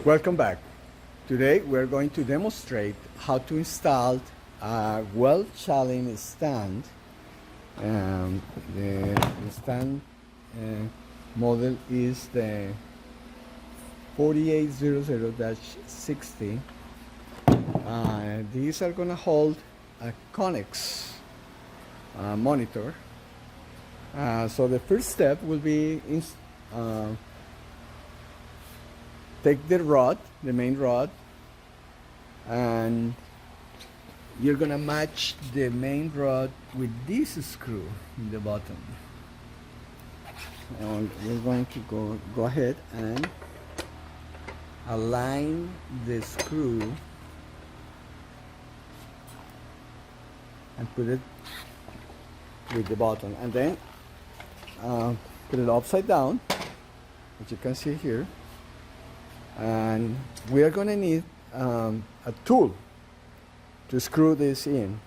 Welcome back. Today we're going to demonstrate how to install a Welch Allyn stand. The stand model is the 4800-60. These are going to hold a Connex monitor. So the first step will be take the rod, the main rod, and you're gonna match the main rod with this screw in the bottom. And we're going to go ahead and align the screw and put it with the bottom, and then put it upside down, as you can see here. And we are going to need a tool to screw this in.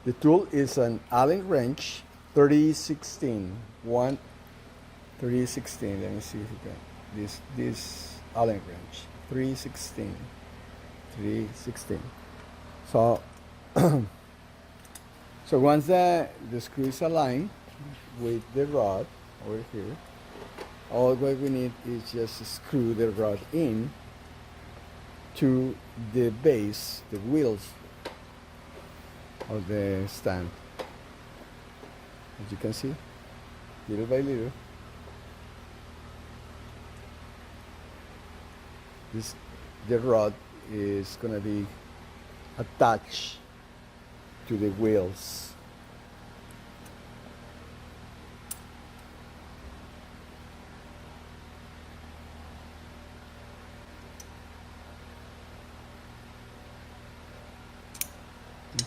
The tool is an Allen wrench 3016. 3016. Let me see if you can. This Allen wrench 316. So so once the screw is aligned with the rod over here, all what we need is just screw the rod in to the base, the wheels of the stand. As you can see, little by little, the rod is going to be attached to the wheels.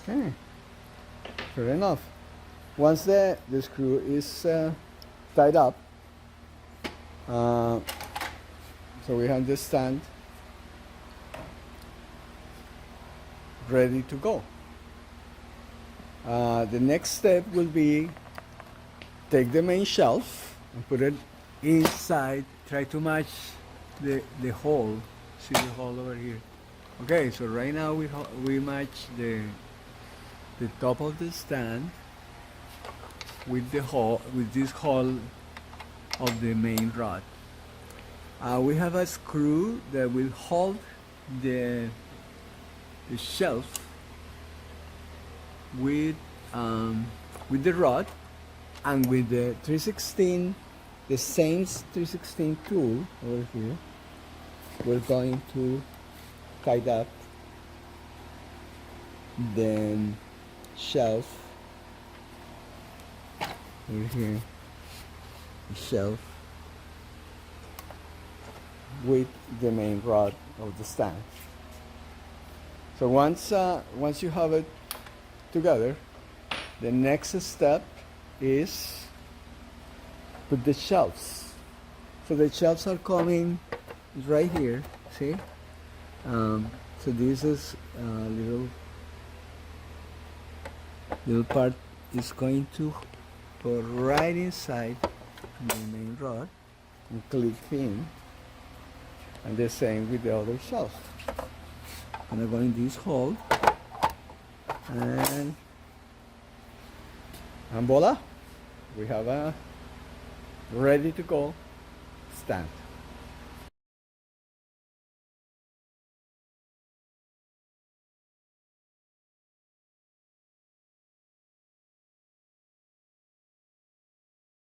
Okay, fair enough. Once the screw is tied up, so we have the stand ready to go. The next step will be take the main shelf and put it inside. Try to match the hole. See the hole over here. Okay, so right now we match the top of the stand with the hole, with this hole of the main rod. We have a screw that will hold the shelf with the rod, and with the 316, the same 316 tool over here, we're going to tie up the shelf over here, the shelf with the main rod of the stand. So once you have it together, the next step is put the shelves. So the shelves are coming right here, see? So this is a little part is going to go right inside the main rod and click in, and the same with the other shelf. I'm gonna go in this hole, and voila, we have a ready to go stand.